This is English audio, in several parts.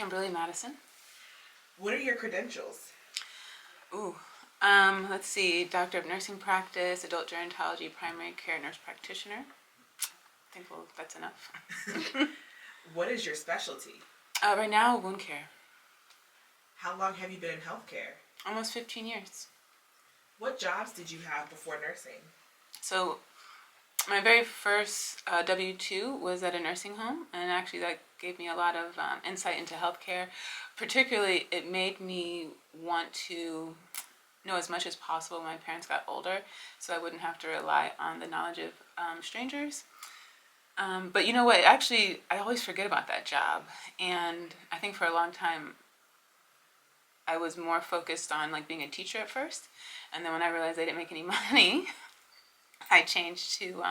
Kimberly Madison. What are your credentials? Ooh, let's see, Doctor of Nursing Practice, Adult Gerontology, Primary Care Nurse Practitioner. I think that's enough. What is your specialty? Right now, wound care. How long have you been in healthcare? Almost 15 years. What jobs did you have before nursing? So my very first W-2 was at a nursing home, and actually that gave me a lot of insight into healthcare. Particularly, it made me want to know as much as possible when my parents got older, so I wouldn't have to rely on the knowledge of strangers. But you know what? Actually, I always forget about that job, and I think for a long time I was more focused on like being a teacher at first, and then when I realized I didn't make any money, I changed to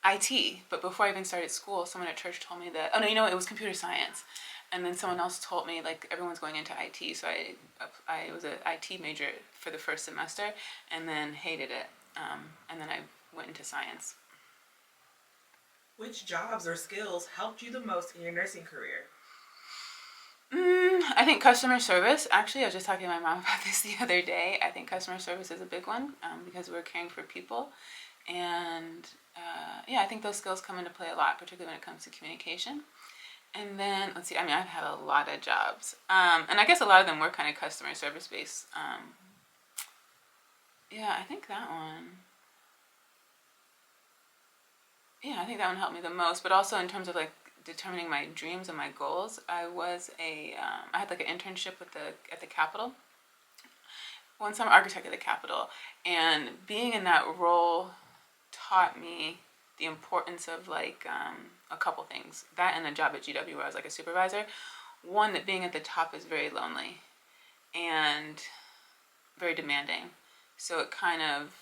IT. But before I even started school, someone at church told me that, oh no, you know what? It was computer science. And then someone else told me like everyone's going into IT, so I was an IT major for the first semester, and then hated it, and then I went into science. Which jobs or skills helped you the most in your nursing career? I think customer service. Actually, I was just talking to my mom about this the other day. I think customer service is a big one because we're caring for people, and I think those skills come into play a lot, particularly when it comes to communication. And then, let's see, I mean, I've had a lot of jobs. And I guess a lot of them were kind of customer service based. I think that one. Yeah, I think that one helped me the most. But also in terms of like determining my dreams and my goals, I had like an internship at the Capitol. Once I'm architect at the Capitol. And being in that role taught me the importance of like a couple things. That and a job at GW where I was like a supervisor. One, that being at the top is very lonely and very demanding. So it kind of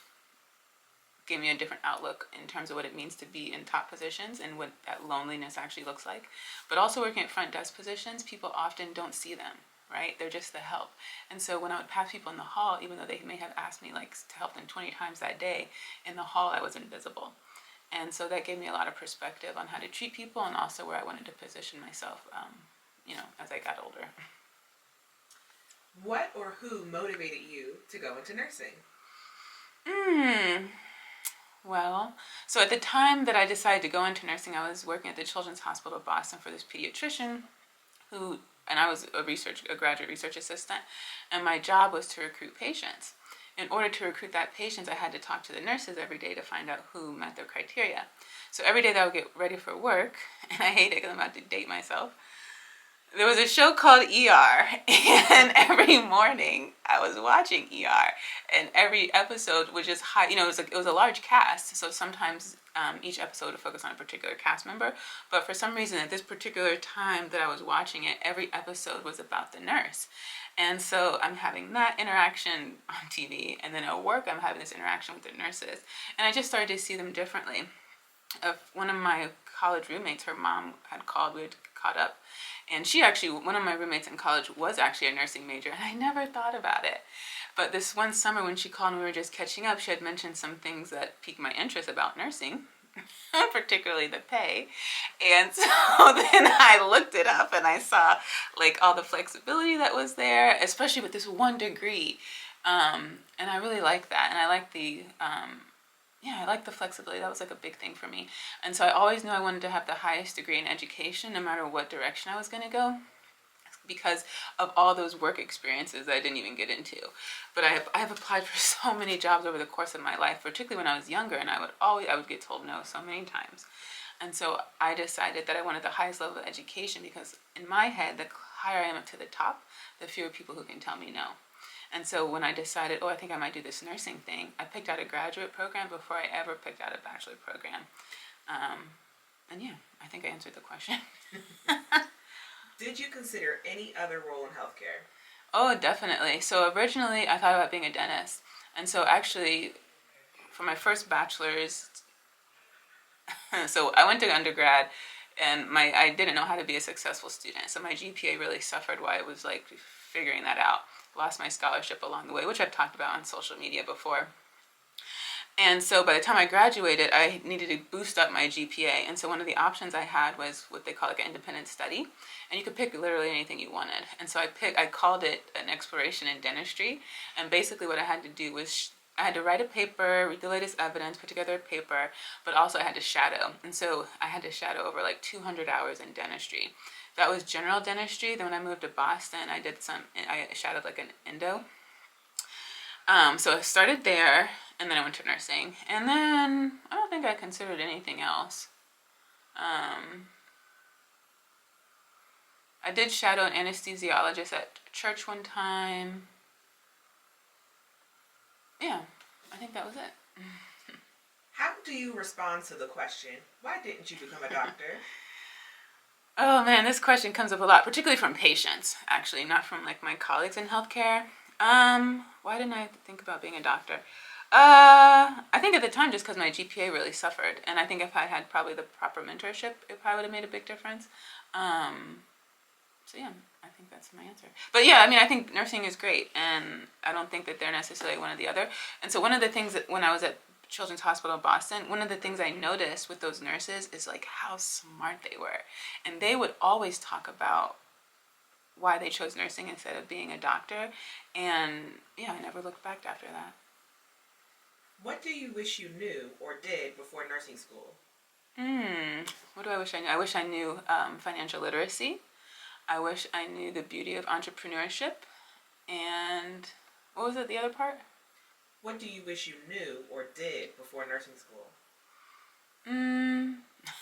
gave me a different outlook in terms of what it means to be in top positions and what that loneliness actually looks like. But also working at front desk positions, people often don't see them, right? They're just the help. And so when I would pass people in the hall, even though they may have asked me like to help them 20 times that day, in the hall I was invisible. And so that gave me a lot of perspective on how to treat people and also where I wanted to position myself, as I got older. What or who motivated you to go into nursing? Well, so at the time that I decided to go into nursing, I was working at the Children's Hospital of Boston for this pediatrician and I was a graduate research assistant, and my job was to recruit patients. In order to recruit that patients, I had to talk to the nurses every day to find out who met their criteria. So every day that I would get ready for work, and I hate it because I'm about to date myself, there was a show called ER, and every morning I was watching ER, and every episode was just high. It was a large cast, so sometimes each episode would focus on a particular cast member. But for some reason, at this particular time that I was watching it, every episode was about the nurse. And so I'm having that interaction on TV, and then at work I'm having this interaction with the nurses, and I just started to see them differently. One of my college roommates, her mom had called, we had caught up, and one of my roommates in college was actually a nursing major, and I never thought about it. But this one summer when she called and we were just catching up, she had mentioned some things that piqued my interest about nursing, particularly the pay. And so then I looked it up and I saw like all the flexibility that was there, especially with this one degree. And I really liked that. And I like I like the flexibility. That was like a big thing for me. And so I always knew I wanted to have the highest degree in education no matter what direction I was going to go, because of all those work experiences that I didn't even get into. But I have applied for so many jobs over the course of my life, particularly when I was younger, and I would get told no so many times. And so I decided that I wanted the highest level of education because in my head, the higher I am up to the top, the fewer people who can tell me no. And so when I decided, I think I might do this nursing thing, I picked out a graduate program before I ever picked out a bachelor program. I think I answered the question. Did you consider any other role in healthcare? Oh, definitely. So originally I thought about being a dentist. And so actually for my first bachelor's, so I went to undergrad and I didn't know how to be a successful student. So my GPA really suffered while I was like figuring that out. Lost my scholarship along the way, which I've talked about on social media before. And so by the time I graduated, I needed to boost up my GPA. And so one of the options I had was what they call like an independent study. And you could pick literally anything you wanted. And so I called it an exploration in dentistry. And basically what I had to do was I had to write a paper, read the latest evidence, put together a paper, but also I had to shadow. And so I had to shadow over like 200 hours in dentistry. That was general dentistry. Then when I moved to Boston, I shadowed like an endo. So I started there, and then I went to nursing, and then I don't think I considered anything else. I did shadow an anesthesiologist at church one time. Yeah, I think that was it. How do you respond to the question, why didn't you become a doctor? Oh man, this question comes up a lot, particularly from patients, actually, not from like my colleagues in healthcare. Why didn't I think about being a doctor? I think at the time just because my GPA really suffered, and I think if I had probably the proper mentorship, it probably would have made a big difference. So yeah, I think that's my answer. But yeah, I mean, I think nursing is great, and I don't think that they're necessarily one or the other. And so one of the things that when I was at Children's Hospital in Boston, one of the things I noticed with those nurses is like how smart they were. And they would always talk about why they chose nursing instead of being a doctor. And yeah, I never looked back after that. What do you wish you knew or did before nursing school? What do I wish I knew? I wish I knew financial literacy. I wish I knew the beauty of entrepreneurship. And what was it, the other part? What do you wish you knew or did before nursing school?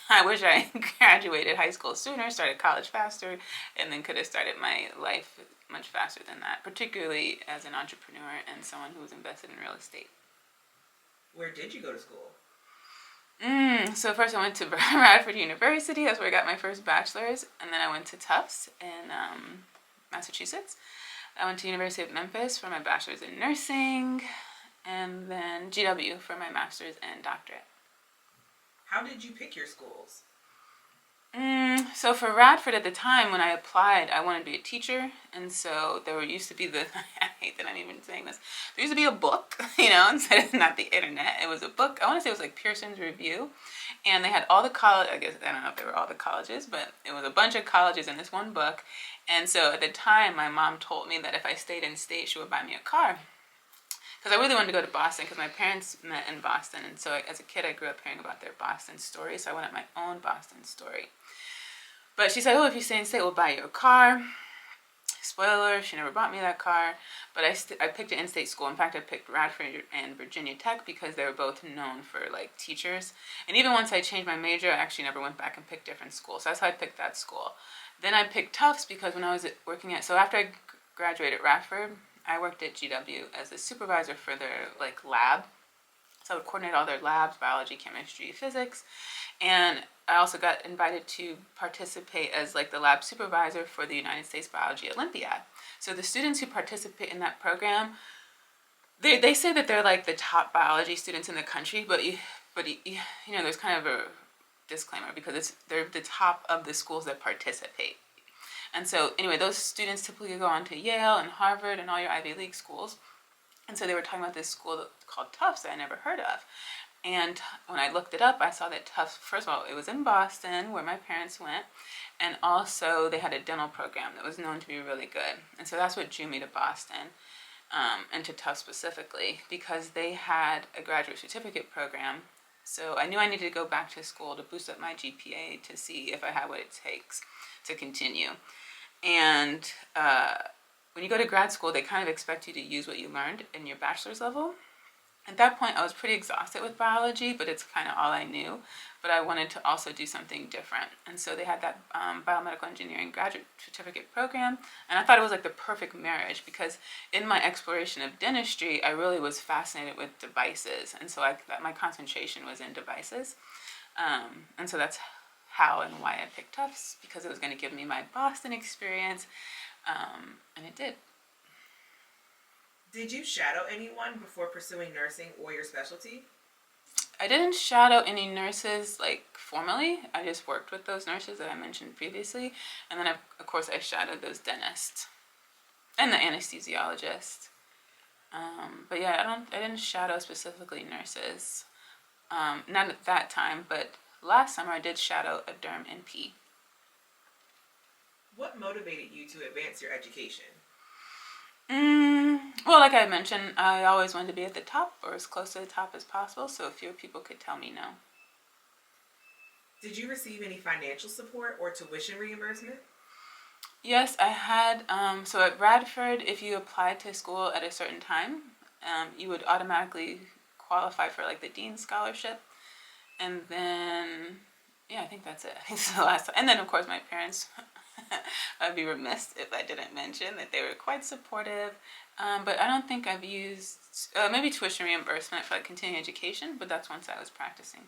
I wish I graduated high school sooner, started college faster, and then could have started my life much faster than that, particularly as an entrepreneur and someone who was invested in real estate. Where did you go to school? So first I went to Radford University. That's where I got my first bachelor's. And then I went to Tufts in Massachusetts. I went to University of Memphis for my bachelor's in nursing. And then GW for my master's and doctorate. How did you pick your schools? So for Radford at the time when I applied, I wanted to be a teacher. And so there used to be I hate that I'm even saying this. There used to be a book, instead of not the internet. It was a book. I want to say it was like Pearson's Review. And they had all the college, I don't know if they were all the colleges, but it was a bunch of colleges in this one book. And so at the time, my mom told me that if I stayed in state, she would buy me a car. Because I really wanted to go to Boston because my parents met in Boston. And so as a kid, I grew up hearing about their Boston story. So I wanted my own Boston story. But she said, if you stay in state, we'll buy you a car. Spoiler, she never bought me that car. But I picked an in-state school. In fact, I picked Radford and Virginia Tech because they were both known for like teachers. And even once I changed my major, I actually never went back and picked different schools. So that's how I picked that school. Then I picked Tufts because when I was so after I graduated Radford, I worked at GW as a supervisor for their lab. So I would coordinate all their labs, biology, chemistry, physics. And I also got invited to participate as the lab supervisor for the United States Biology Olympiad. So the students who participate in that program, they say that they're the top biology students in the country, but there's kind of a disclaimer because they're the top of the schools that participate. And so anyway, those students typically go on to Yale and Harvard and all your Ivy League schools. And so they were talking about this school called Tufts that I never heard of. And when I looked it up, I saw that Tufts, first of all, it was in Boston where my parents went. And also they had a dental program that was known to be really good. And so that's what drew me to Boston and to Tufts specifically because they had a graduate certificate program. So I knew I needed to go back to school to boost up my GPA to see if I had what it takes to continue. And when you go to grad school, they kind of expect you to use what you learned in your bachelor's level. At that point, I was pretty exhausted with biology, but it's kind of all I knew. But I wanted to also do something different. And so they had that biomedical engineering graduate certificate program. And I thought it was the perfect marriage because in my exploration of dentistry, I really was fascinated with devices. And so my concentration was in devices. And so that's how and why I picked Tufts, because it was going to give me my Boston experience, and it did. Did you shadow anyone before pursuing nursing or your specialty? I didn't shadow any nurses formally. I just worked with those nurses that I mentioned previously, and then of course I shadowed those dentists and the anesthesiologist. But yeah, I didn't shadow specifically nurses. Not at that time, but last summer I did shadow a derm NP. What motivated you to advance your education? Well, like I mentioned, I always wanted to be at the top or as close to the top as possible, so fewer people could tell me no. Did you receive any financial support or tuition reimbursement? Yes, I had. So at Bradford, if you applied to school at a certain time, you would automatically qualify for like the Dean Scholarship. And then, yeah, I think that's it. I think it's the last time. And then, of course, my parents, I'd be remiss if I didn't mention that they were quite supportive. But I don't think I've used, maybe tuition reimbursement for like continuing education, but that's once I was practicing.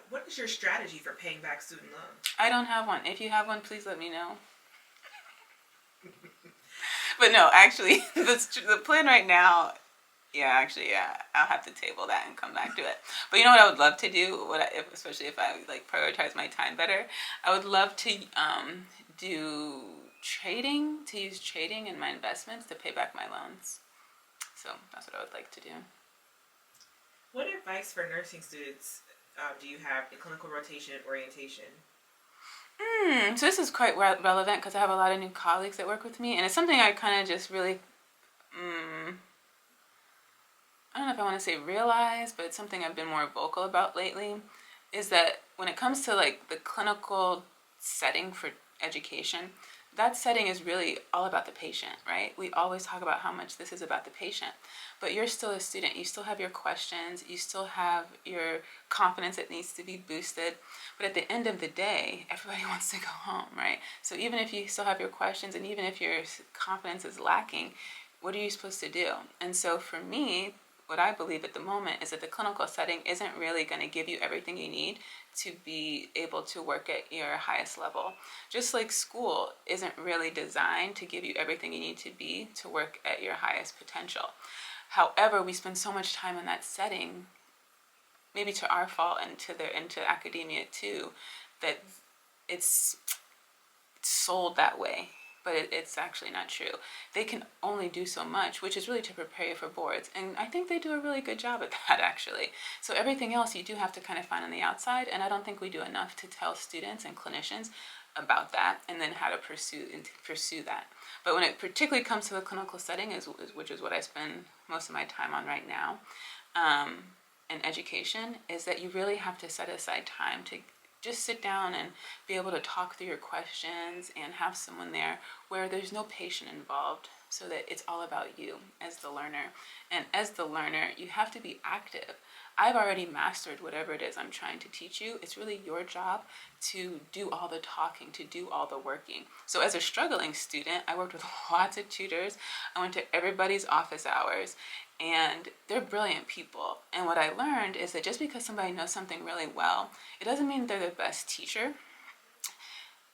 What is your strategy for paying back student loans? I don't have one. If you have one, please let me know. But no, actually, the plan right now, yeah, I'll have to table that and come back to it. But you know what I would love to do, especially if I like prioritize my time better, I would love to do trading, to use trading in my investments to pay back my loans. So that's what I would like to do. What advice for nursing students do you have in clinical rotation and orientation? So this is quite relevant because I have a lot of new colleagues that work with me, and it's something I kind of just really, I don't know if I want to say realize, but it's something I've been more vocal about lately, is that when it comes to like the clinical setting for education, that setting is really all about the patient, right? We always talk about how much this is about the patient, but you're still a student. You still have your questions. You still have your confidence that needs to be boosted. But at the end of the day, everybody wants to go home, right? So even if you still have your questions and even if your confidence is lacking, what are you supposed to do? And so for me, what I believe at the moment is that the clinical setting isn't really going to give you everything you need to be able to work at your highest level. Just like school isn't really designed to give you everything you need to be to work at your highest potential. However, we spend so much time in that setting, maybe to our fault and into academia too, that it's sold that way. But it's actually not true. They can only do so much, which is really to prepare you for boards. And I think they do a really good job at that, actually. So everything else you do have to kind of find on the outside, and I don't think we do enough to tell students and clinicians about that and then how to pursue that. But when it particularly comes to the clinical setting, which is what I spend most of my time on right now, in education, is that you really have to set aside time to just sit down and be able to talk through your questions and have someone there where there's no patient involved, so that it's all about you as the learner. And as the learner, you have to be active. I've already mastered whatever it is I'm trying to teach you. It's really your job to do all the talking, to do all the working. So as a struggling student, I worked with lots of tutors. I went to everybody's office hours, and they're brilliant people. And what I learned is that just because somebody knows something really well, it doesn't mean they're the best teacher.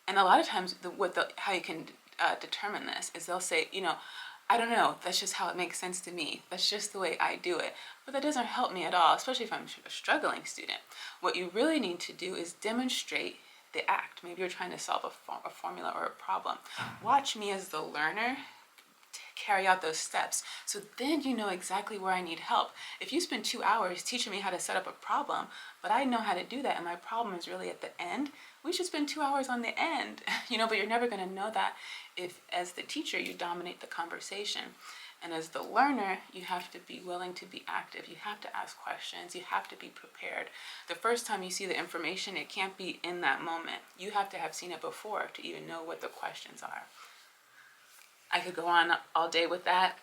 And a lot of times, how you can determine this is they'll say, I don't know, that's just how it makes sense to me. That's just the way I do it. But that doesn't help me at all, especially if I'm a struggling student. What you really need to do is demonstrate the act. Maybe you're trying to solve a formula or a problem. Watch me as the learner carry out those steps. So then you know exactly where I need help. If you spend 2 hours teaching me how to set up a problem, but I know how to do that and my problem is really at the end, we should spend 2 hours on the end. But you're never going to know that if, as the teacher, you dominate the conversation. And as the learner, you have to be willing to be active. You have to ask questions. You have to be prepared. The first time you see the information, it can't be in that moment. You have to have seen it before to even know what the questions are. I could go on all day with that.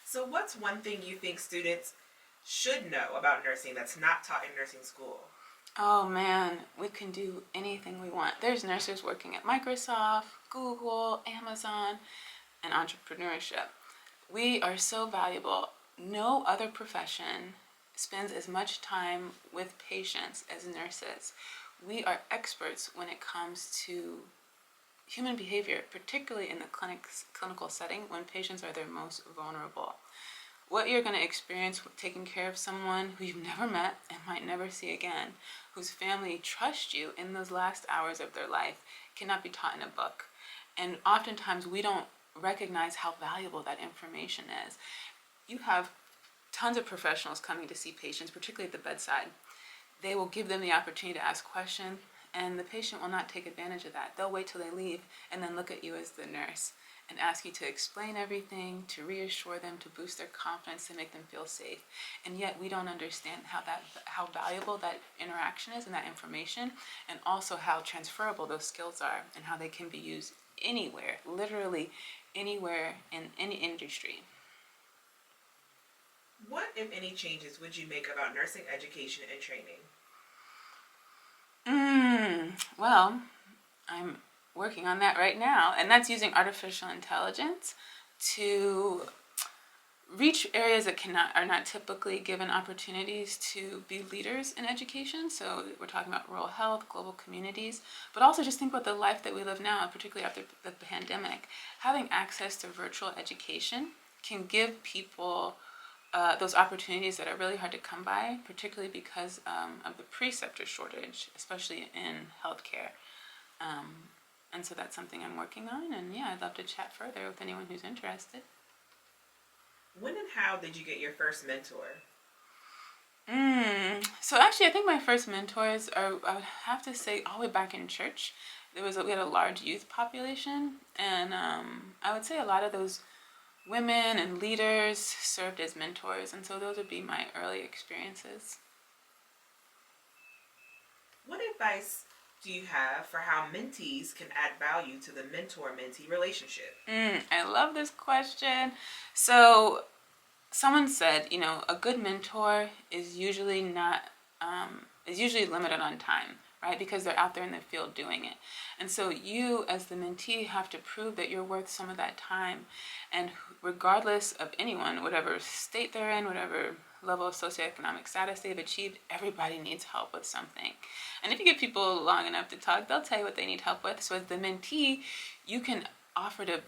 So what's one thing you think students should know about nursing that's not taught in nursing school? Oh man, we can do anything we want. There's nurses working at Microsoft, Google, Amazon, and entrepreneurship. We are so valuable. No other profession spends as much time with patients as nurses. We are experts when it comes to human behavior, particularly in the clinical setting when patients are their most vulnerable. What you're going to experience taking care of someone who you've never met and might never see again, whose family trusts you in those last hours of their life, cannot be taught in a book. And oftentimes we don't recognize how valuable that information is. You have tons of professionals coming to see patients, particularly at the bedside. They will give them the opportunity to ask questions, and the patient will not take advantage of that. They'll wait till they leave and then look at you as the nurse and ask you to explain everything, to reassure them, to boost their confidence, to make them feel safe. And yet we don't understand how valuable that interaction is and that information, and also how transferable those skills are and how they can be used anywhere, literally anywhere in any industry. What, if any, changes would you make about nursing education and training? Well, I'm working on that right now, and that's using artificial intelligence to reach areas that are not typically given opportunities to be leaders in education. So we're talking about rural health, global communities, but also just think about the life that we live now, particularly after the pandemic. Having access to virtual education can give people those opportunities that are really hard to come by, particularly because of the preceptor shortage, especially in healthcare. And so that's something I'm working on, and yeah, I'd love to chat further with anyone who's interested. When and how did you get your first mentor? So actually, I think my first mentors are, I would have to say, all the way back in church. We had a large youth population, and I would say a lot of those women and leaders served as mentors, and so those would be my early experiences. What advice do you have for how mentees can add value to the mentor-mentee relationship? I love this question. So someone said, a good mentor is usually limited on time, right? Because they're out there in the field doing it. And so you, as the mentee, have to prove that you're worth some of that time. And regardless of anyone, whatever state they're in, whatever level of socioeconomic status they've achieved, everybody needs help with something. And if you give people long enough to talk, they'll tell you what they need help with. So as the mentee, you can offer to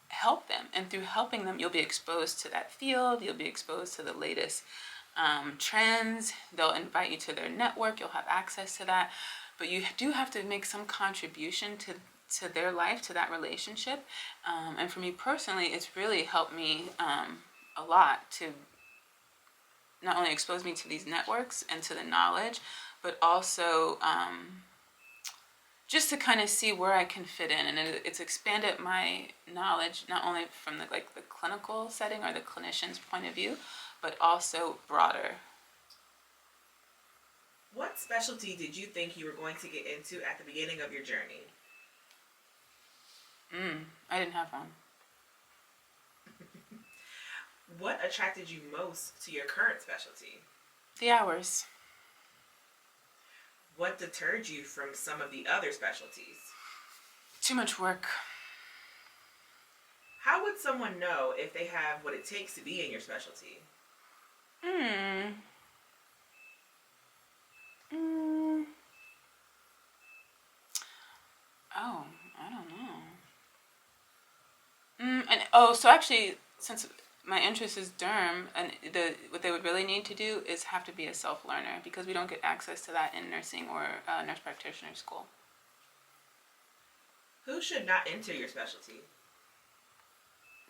help them, and through helping them, you'll be exposed to that field, you'll be exposed to the latest trends, they'll invite you to their network, you'll have access to that, but you do have to make some contribution to their life, to that relationship. And for me personally, it's really helped me a lot to not only expose me to these networks and to the knowledge, but also just to kind of see where I can fit in. And it's expanded my knowledge, not only from the clinical setting or the clinician's point of view, but also broader. What specialty did you think you were going to get into at the beginning of your journey? I didn't have one. What attracted you most to your current specialty? The hours. What deterred you from some of the other specialties? Too much work. How would someone know if they have what it takes to be in your specialty? Oh, I don't know. So actually, since my interest is derm, and what they would really need to do is have to be a self-learner, because we don't get access to that in nursing or nurse practitioner school. Who should not enter your specialty?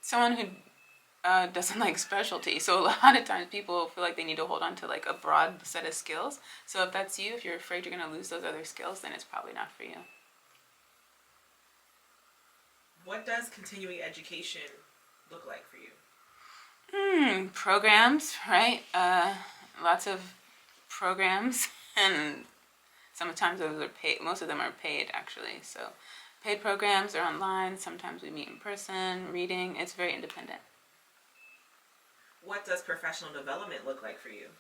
Someone who doesn't like specialty. So a lot of times people feel like they need to hold on to a broad set of skills. So if that's you, if you're afraid you're going to lose those other skills, then it's probably not for you. What does continuing education look like for you? Programs, right? Lots of programs, and sometimes those are paid. Most of them are paid, actually. So paid programs are online. Sometimes we meet in person, reading. It's very independent. What does professional development look like for you?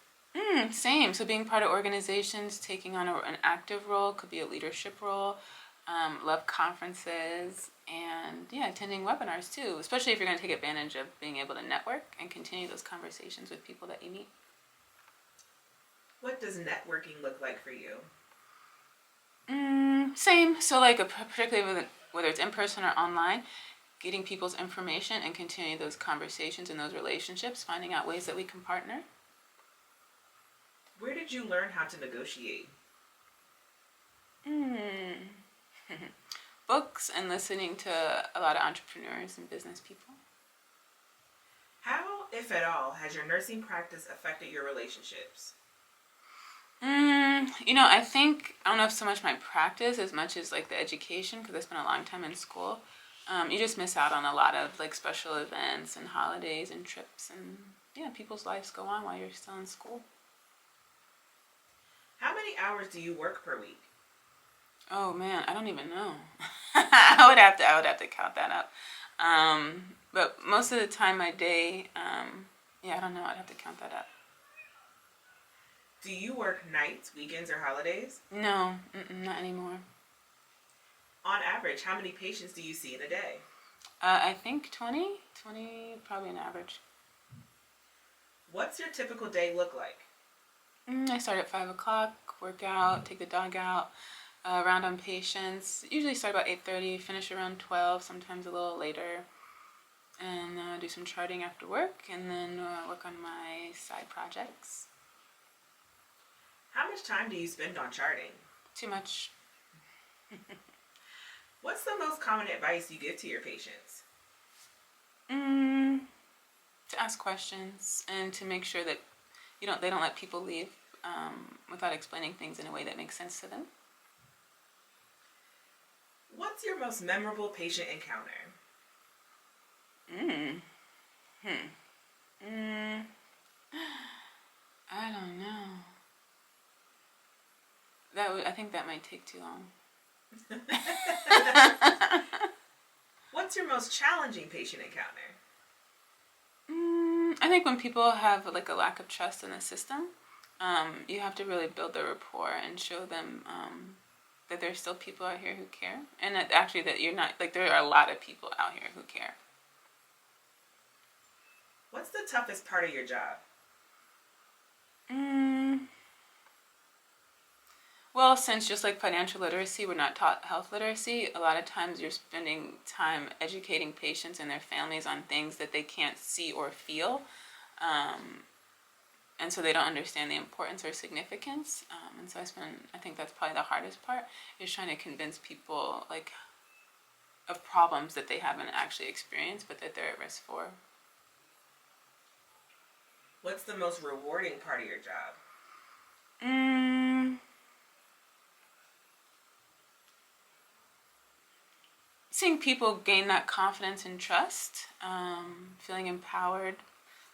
Same. So being part of organizations, taking on an active role, could be a leadership role. Love conferences, and attending webinars too, especially if you're going to take advantage of being able to network and continue those conversations with people that you meet. What does networking look like for you? Same. So particularly whether it's in person or online, getting people's information and continuing those conversations and those relationships, finding out ways that we can partner. Where did you learn how to negotiate? books and listening to a lot of entrepreneurs and business people. How, if at all, has your nursing practice affected your relationships? I think, I don't know if so much my practice as much as like the education, because I spent a long time in school. You just miss out on a lot of like special events and holidays and trips, and yeah, people's lives go on while you're still in school. How many hours do you work per week? Oh man, I don't even know. I would have to count that up. But most of the time, my day, yeah, I don't know. I'd have to count that up. Do you work nights, weekends, or holidays? No, not anymore. On average, how many patients do you see in a day? I think 20, probably an average. What's your typical day look like? I start at 5 o'clock, work out, take the dog out, round on patients. Usually start about 8:30, finish around 12, sometimes a little later. And do some charting after work, and then work on my side projects. How much time do you spend on charting? Too much. What's the most common advice you give to your patients? To ask questions and to make sure that they don't let people leave without explaining things in a way that makes sense to them. What's your most memorable patient encounter? I don't know. I think that might take too long. What's your most challenging patient encounter? I think when people have like a lack of trust in the system, you have to really build the rapport and show them that there's still people out here who care, and that actually that you're not like there are a lot of people out here who care. What's the toughest part of your job? Well, since just like financial literacy, we're not taught health literacy, a lot of times you're spending time educating patients and their families on things that they can't see or feel. And so they don't understand the importance or significance. And so I think that's probably the hardest part, is trying to convince people like of problems that they haven't actually experienced, but that they're at risk for. What's the most rewarding part of your job? Seeing people gain that confidence and trust, feeling empowered,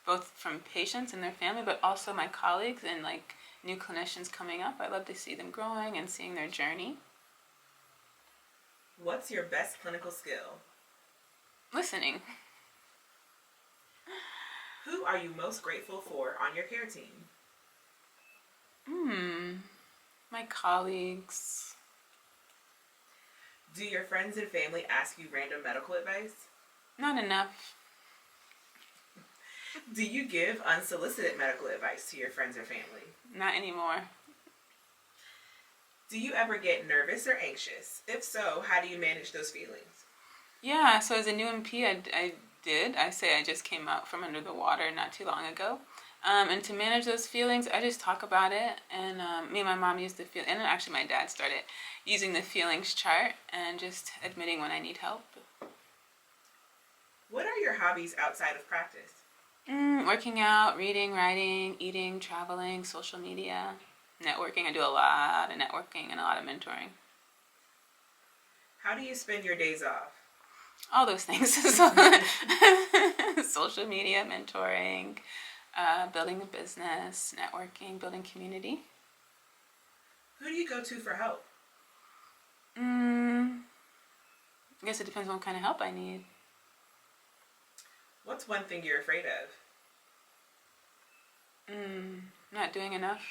both from patients and their family, but also my colleagues and like new clinicians coming up. I love to see them growing and seeing their journey. What's your best clinical skill? Listening. Who are you most grateful for on your care team? My colleagues. Do your friends and family ask you random medical advice? Not enough. Do you give unsolicited medical advice to your friends or family? Not anymore. Do you ever get nervous or anxious? If so, how do you manage those feelings? Yeah, so as a new MP, I did. I say I just came out from under the water not too long ago. And to manage those feelings, I just talk about it. And me and my mom used the feel, and actually my dad started using the feelings chart and just admitting when I need help. What are your hobbies outside of practice? Working out, reading, writing, eating, traveling, social media, networking. I do a lot of networking and a lot of mentoring. How do you spend your days off? All those things. Social media, mentoring, building a business, networking, building community. Who do you go to for help? I guess it depends on what kind of help I need. What's one thing you're afraid of? Not doing enough.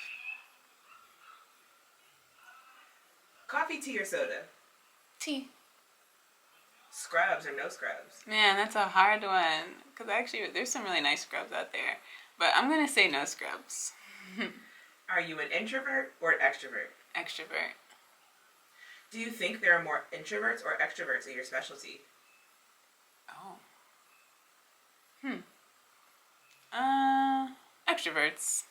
Coffee, tea, or soda? Tea. Scrubs or no scrubs? Man, that's a hard one. Because actually, there's some really nice scrubs out there. But I'm going to say no scrubs. Are you an introvert or an extrovert? Extrovert. Do you think there are more introverts or extroverts in your specialty? Oh. Extroverts.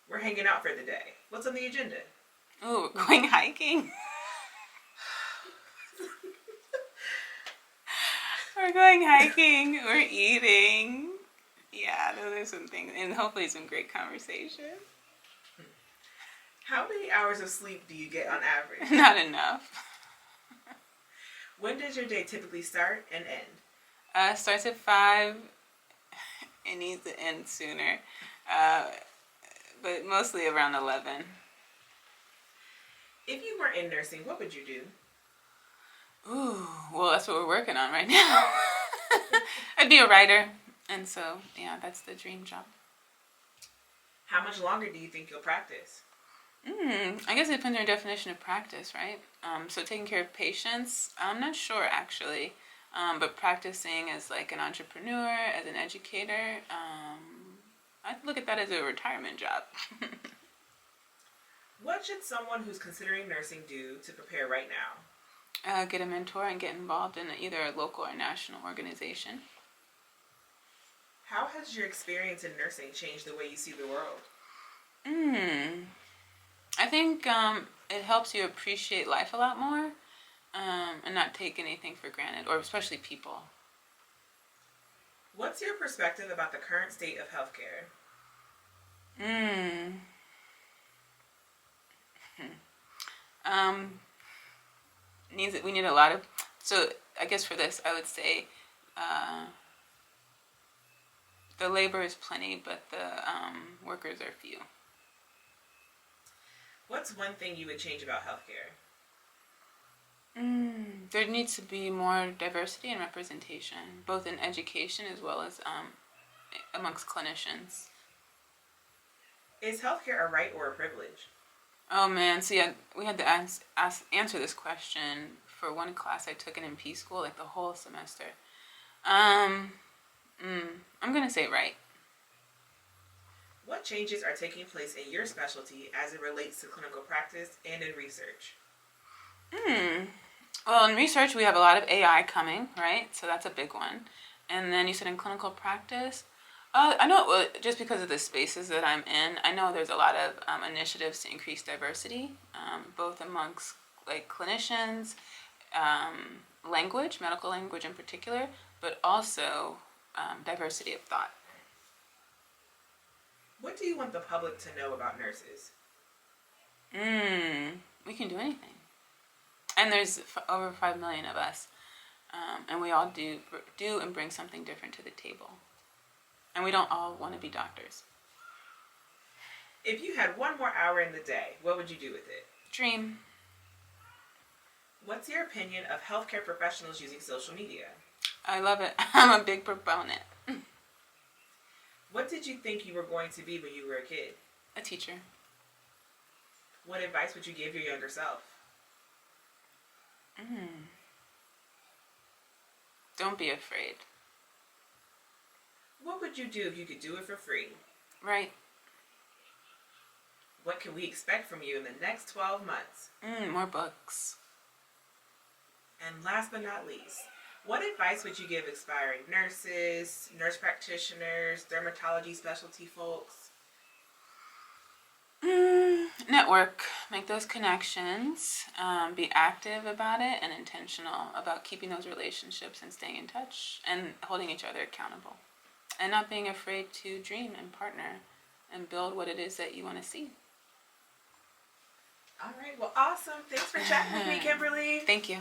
We're hanging out for the day. What's on the agenda? Ooh, we're going hiking. We're going hiking. We're eating. Yeah, those are some things. And hopefully some great conversation. How many hours of sleep do you get on average? Not enough. When does your day typically start and end? Starts at 5. It needs to end sooner. But mostly around 11. If you weren't in nursing, what would you do? Ooh, well, that's what we're working on right now. I'd be a writer. And so, yeah, that's the dream job. How much longer do you think you'll practice? I guess it depends on your definition of practice, right? So taking care of patients, I'm not sure actually. But practicing as like an entrepreneur, as an educator, I look at that as a retirement job. What should someone who's considering nursing do to prepare right now? Get a mentor and get involved in either a local or national organization. How has your experience in nursing changed the way you see the world? I think it helps you appreciate life a lot more and not take anything for granted, or especially people. What's your perspective about the current state of healthcare? We need a lot of. So I guess for this, I would say the labor is plenty, but the workers are few. What's one thing you would change about healthcare? There needs to be more diversity and representation, both in education as well as amongst clinicians. Is healthcare a right or a privilege? Oh man, so yeah, we had to answer this question for one class I took in MP school, like the whole semester. I'm gonna say right. What changes are taking place in your specialty as it relates to clinical practice and in research? Well, in research, we have a lot of AI coming, right? So that's a big one. And then you said in clinical practice, I know just because of the spaces that I'm in, I know there's a lot of initiatives to increase diversity, both amongst like clinicians, language, medical language in particular, but also diversity of thought. What do you want the public to know about nurses? We can do anything. And there's over 5 million of us, and we all do and bring something different to the table. And we don't all want to be doctors. If you had one more hour in the day, what would you do with it? Dream. What's your opinion of healthcare professionals using social media? I love it. I'm a big proponent. What did you think you were going to be when you were a kid? A teacher. What advice would you give your younger self? Don't be afraid. What would you do if you could do it for free? Right. What can we expect from you in the next 12 months? More books. And last but not least, what advice would you give aspiring nurses, nurse practitioners, dermatology specialty folks? Network. Make those connections. Be active about it and intentional about keeping those relationships and staying in touch and holding each other accountable. And not being afraid to dream and partner and build what it is that you want to see. All right. Well, awesome. Thanks for chatting with me, Kimberly. Thank you.